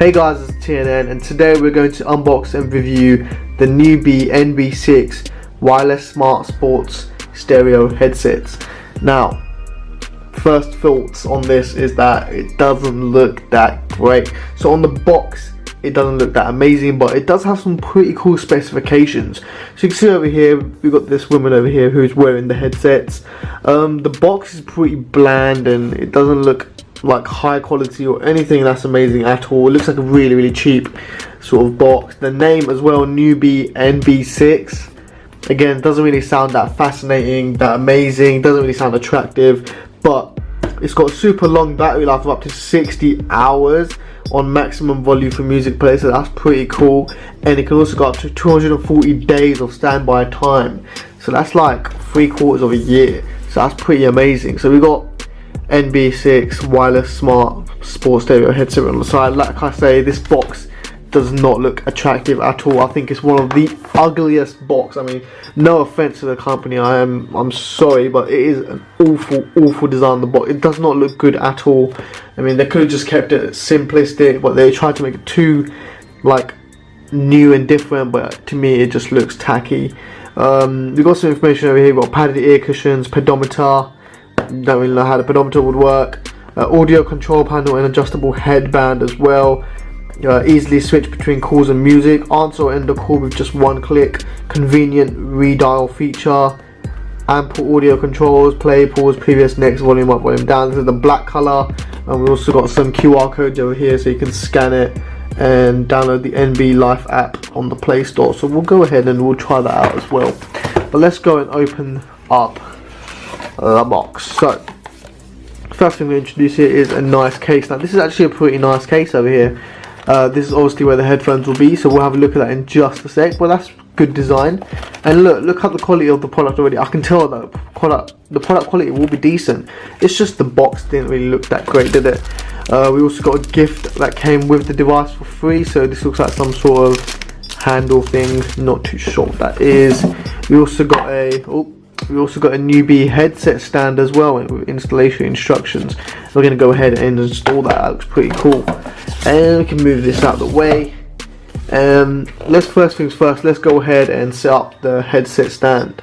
Hey guys, it's TNN and today we're going to unbox and review the NB-6 wireless smart sports stereo headsets. Now, first thoughts on this is that it doesn't look that great. So on the box it doesn't look that amazing, but it does have some pretty cool specifications. So you can see over here we've got this woman over here who's wearing the headsets. The box is pretty bland and it doesn't look like high quality or anything that's amazing at all. It looks like a really cheap sort of box. The name as well, NB-6, again, doesn't really sound that fascinating, that amazing, doesn't really sound attractive, but it's got a super long battery life of up to 60 hours on maximum volume for music players, so that's pretty cool. And it can also go up to 240 days of standby time, so that's like 3/4 of a year, so that's pretty amazing. So we got NB-6 wireless smart sports stereo headset on the side. Like I say, this box does not look attractive at all. I think it's one of the ugliest box. I mean, no offense to the company, I'm sorry, but it is an awful design on the box. It does not look good at all. I mean, they could have just kept it simplistic, but they tried to make it too like new and different, but to me it just looks tacky. We've got some information over here. We've got padded ear cushions, pedometer. Don't really know how the pedometer would work. Audio control panel and adjustable headband as well. Easily switch between calls and music. Answer or end a call with just one click. Convenient redial feature. Ample audio controls. Play, pause, previous, next, volume up, volume down. This is the black color. And we also got some QR codes over here so you can scan it and download the NB Life app on the Play Store. So we'll go ahead and we'll try that out as well. But let's go and open up the box. So first thing we introduce here is a nice case. Now this is actually a pretty nice case over here. This is obviously where the headphones will be, so we'll have a look at that in just a sec. But that's good design, and look at the quality of the product already. I can tell that the product quality will be decent. It's just the box didn't really look that great, did it? We also got a gift that came with the device for free, so this looks like some sort of handle thing, not too sure what that is. We also got a newbie headset stand as well with installation instructions. We're going to go ahead and install that. That looks pretty cool, and we can move this out of the way. First things first, let's go ahead and set up the headset stand.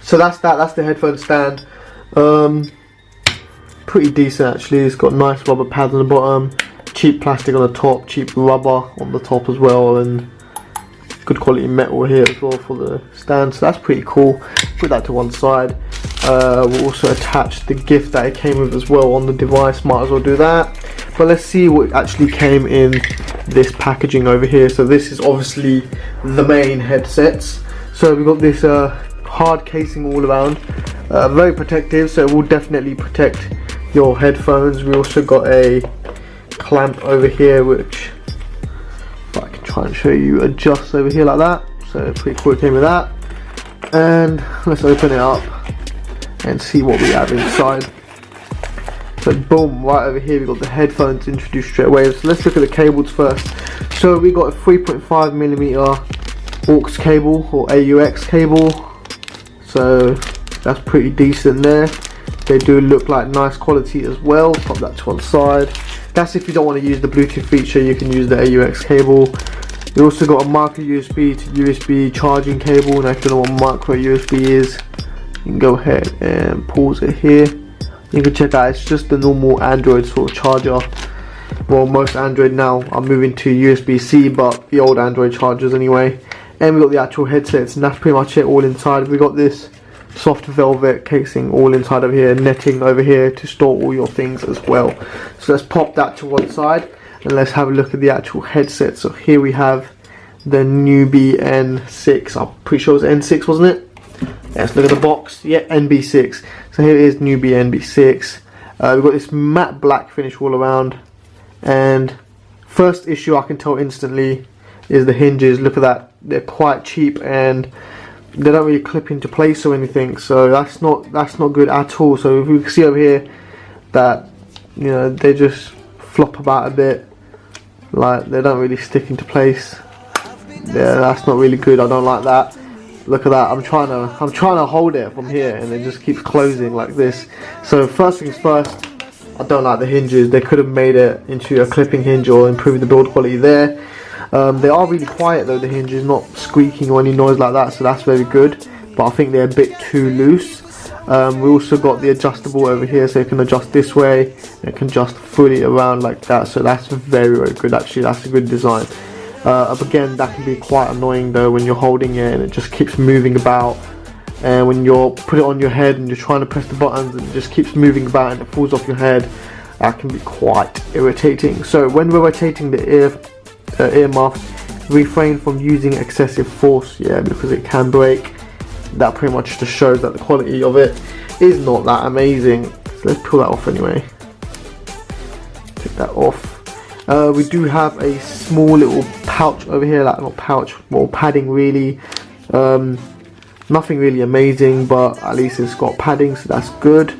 So that's the headphone stand. Pretty decent actually. It's got nice rubber pads on the bottom, cheap plastic on the top, cheap rubber on the top as well, and good quality metal here as well for the stand, so that's pretty cool. Put that to one side. We'll also attach the gift that it came with as well on the device, might as well do that. But let's see what actually came in this packaging over here. So this is obviously the main headsets. So we've got this hard casing all around, very protective, so it will definitely protect your headphones. We also got a clamp over here which I can try and show you, adjusts over here like that, so pretty cool. It came with that. And let's open it up and see what we have inside. So boom, right over here we got the headphones introduced straight away. So let's look at the cables first. So we got a 3.5mm aux cable or AUX cable, so that's pretty decent there. They do look like nice quality as well. Pop that to one side. That's if you don't want to use the Bluetooth feature, you can use the AUX cable. We also got a micro USB to USB charging cable. Now if you don't know what micro USB is, you can go ahead and pause it here. You can check out, it's just the normal Android sort of charger. Well, most Android now are moving to USB-C, but the old Android chargers anyway. And we got the actual headsets, and that's pretty much it all inside. We got this soft velvet casing all inside over here, netting over here to store all your things as well. So let's pop that to one side and let's have a look at the actual headset. So here we have the newbie N6. I'm pretty sure it was N6, wasn't it? Let's look at the box. Yeah, NB6. So here is newbie NB6. We've got this matte black finish all around, and first issue I can tell instantly is the hinges. Look at that, they're quite cheap and they don't really clip into place or anything, so that's not good at all. So if you can see over here that, you know, they just flop about a bit, like they don't really stick into place. Yeah, that's not really good. I don't like that. Look at that. I'm trying to hold it from here, and it just keeps closing like this. So first things first, I don't like the hinges. They could have made it into a clipping hinge or improved the build quality there. They are really quiet though, the hinges, not squeaking or any noise like that, so that's very good. But I think they're a bit too loose. We also got the adjustable over here, so you can adjust this way, and it can adjust fully around like that, so that's very, very good actually. That's a good design. Again, that can be quite annoying though when you're holding it and it just keeps moving about, and when you're put it on your head and you're trying to press the buttons and it just keeps moving about and it falls off your head. That can be quite irritating. So when we're rotating the ear muffs, refrain from using excessive force, because it can break. That pretty much just shows that the quality of it is not that amazing. So let's pull that off anyway. Take that off. We do have a small little pouch over here, like not pouch, more padding really. Nothing really amazing, but at least it's got padding, so that's good.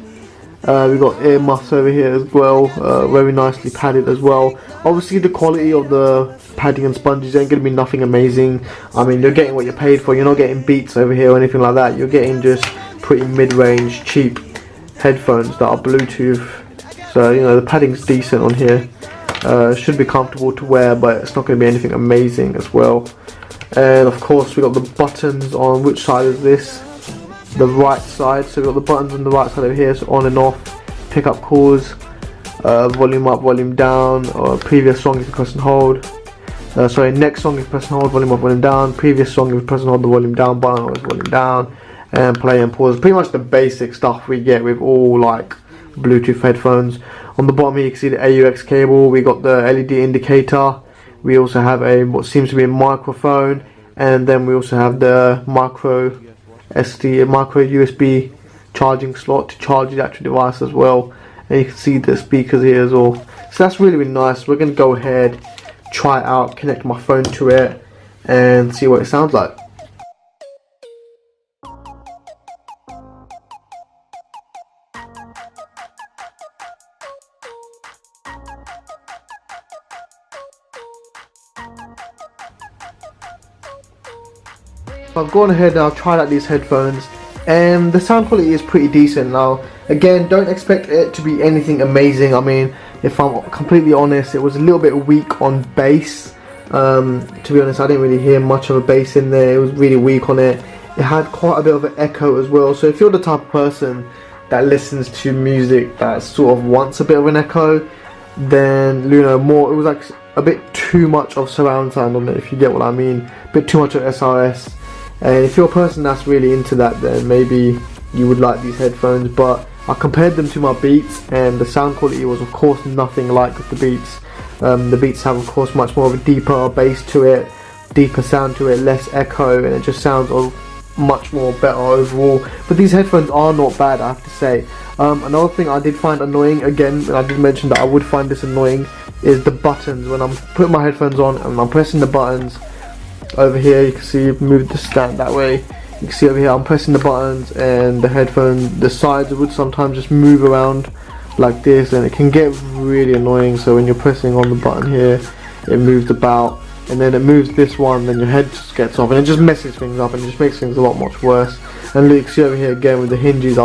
We've got ear muffs over here as well, very nicely padded as well. Obviously the quality of the padding and sponges ain't going to be nothing amazing. I mean, you're getting what you're paid for. You're not getting Beats over here or anything like that. You're getting just pretty mid-range, cheap headphones that are Bluetooth. So, you know, the padding's decent on here. Should be comfortable to wear, but it's not going to be anything amazing as well. And of course, we got the buttons on which side is this? The right side. So we've got the buttons on the right side over here, so on and off, pick up calls, volume up, volume down, or previous song if you press and hold. Sorry, next song if you press and hold, volume up, volume down. Previous song if you press and hold the volume down button, or volume down, and play and pause. Pretty much the basic stuff we get with all like Bluetooth headphones. On the bottom here you can see the AUX cable. We got the LED indicator. We also have a what seems to be a microphone, and then we also have the micro USB charging slot to charge the actual device as well. And you can see the speakers here as well. So that's really, really nice. We're going to go ahead, try it out, connect my phone to it, and see what it sounds like. So I've gone ahead and I've tried out these headphones, and the sound quality is pretty decent. Now again, don't expect it to be anything amazing. I mean, if I'm completely honest, it was a little bit weak on bass. To be honest, I didn't really hear much of a bass in there. It was really weak on it. It had quite a bit of an echo as well, so if you're the type of person that listens to music that sort of wants a bit of an echo, then you know, it was like a bit too much of surround sound on it, if you get what I mean. A bit too much of SRS. And if you're a person that's really into that, then maybe you would like these headphones. But I compared them to my Beats, and the sound quality was of course nothing like the Beats. The Beats have of course much more of a deeper bass to it, deeper sound to it, less echo, and it just sounds much more better overall. But these headphones are not bad, I have to say. Another thing I did find annoying, again, and I did mention that I would find this annoying, is the buttons. When I'm putting my headphones on and I'm pressing the buttons, over here you can see, move the stand that way, you can see over here I'm pressing the buttons, and the sides would sometimes just move around like this, and it can get really annoying. So when you're pressing on the button here, it moves about, and then it moves this one, then your head just gets off, and it just messes things up and it just makes things a lot much worse. And you can see over here again with the hinges,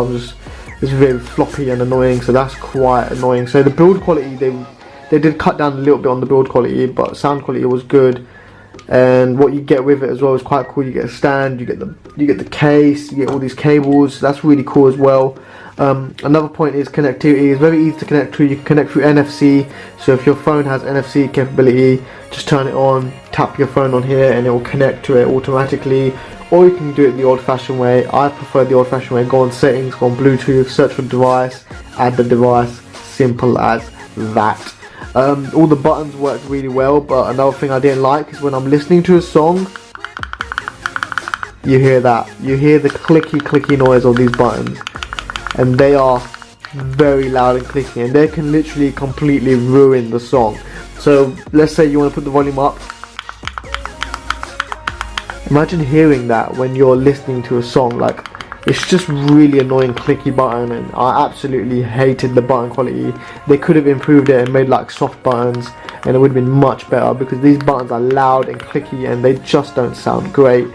it's very floppy and annoying, so that's quite annoying. So the build quality, they did cut down a little bit on the build quality, but sound quality was good. And what you get with it as well is quite cool. You get a stand, you get the case, you get all these cables. That's really cool as well. Another point is connectivity. It's very easy to connect to. You can connect through NFC. So if your phone has NFC capability, just turn it on, tap your phone on here, and it will connect to it automatically. Or you can do it the old-fashioned way. I prefer the old-fashioned way. Go on settings, go on Bluetooth, search for device, add the device. Simple as that. All the buttons work really well, but another thing I didn't like is when I'm listening to a song, you hear that. You hear the clicky noise of these buttons, and they are very loud and clicky, and they can literally completely ruin the song. So let's say you want to put the volume up. Imagine hearing that when you're listening to a song. Like, it's just really annoying clicky button, and I absolutely hated the button quality. They could have improved it and made like soft buttons, and it would have been much better, because these buttons are loud and clicky and they just don't sound great.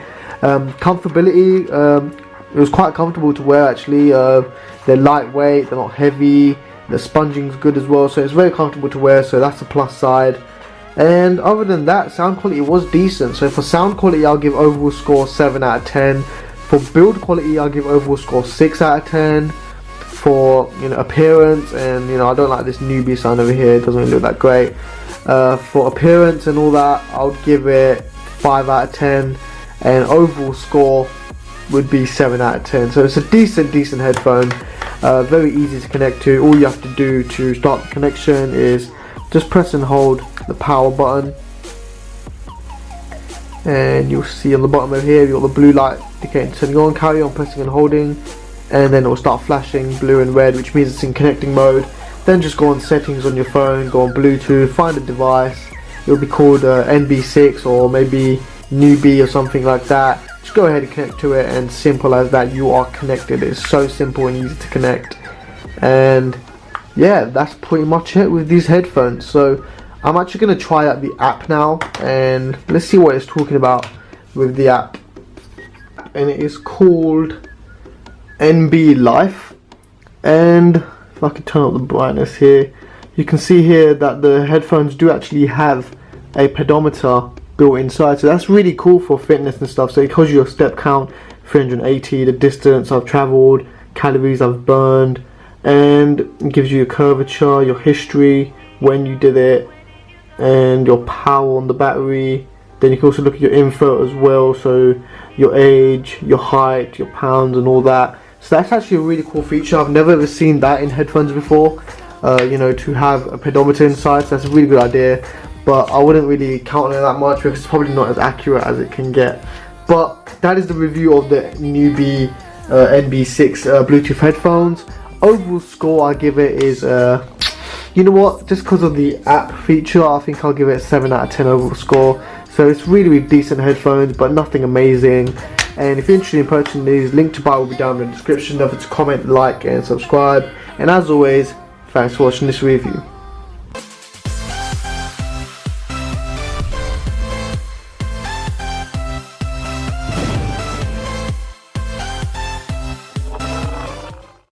Comfortability, it was quite comfortable to wear actually. They're lightweight, they're not heavy, the sponging's good as well, so it's very comfortable to wear, so that's a plus side. And other than that, sound quality was decent. So for sound quality, I'll give overall score 7 out of 10. For build quality, I'll give overall score 6 out of 10. For appearance, and I don't like this newbie sign over here, it doesn't really look that great. For appearance and all that, I would give it 5 out of 10, and overall score would be 7 out of 10. So it's a decent headphone, very easy to connect to. All you have to do to start the connection is just press and hold the power button, and you'll see on the bottom over here you've got the blue light indicating turning on. Carry on pressing and holding, and then it will start flashing blue and red, which means it's in connecting mode. Then just go on settings on your phone, go on Bluetooth, find a device. It'll be called NB-6 or maybe Newbie or something like that. Just go ahead and connect to it, and simple as that, you are connected. It's so simple and easy to connect. And yeah, that's pretty much it with these headphones. So I'm actually going to try out the app now, and let's see what it's talking about with the app. And it is called NB Life, and if I could turn up the brightness here, you can see here that the headphones do actually have a pedometer built inside, so that's really cool for fitness and stuff. So it tells you your step count, 380, the distance I've travelled, calories I've burned, and it gives you your curvature, your history, when you did it, and your power on the battery. Then you can also look at your info as well, so your age, your height, your pounds and all that. So that's actually a really cool feature. I've never ever seen that in headphones before, to have a pedometer inside, so that's a really good idea. But I wouldn't really count on it that much because it's probably not as accurate as it can get. But that is the review of the newbie NB-6 Bluetooth headphones. Overall score I give it is, you know what, just because of the app feature, I think I'll give it a 7 out of 10 overall score. So it's really decent headphones, but nothing amazing. And if you're interested in purchasing these, link to buy will be down in the description. Don't forget to comment, like and subscribe. And as always, thanks for watching this review.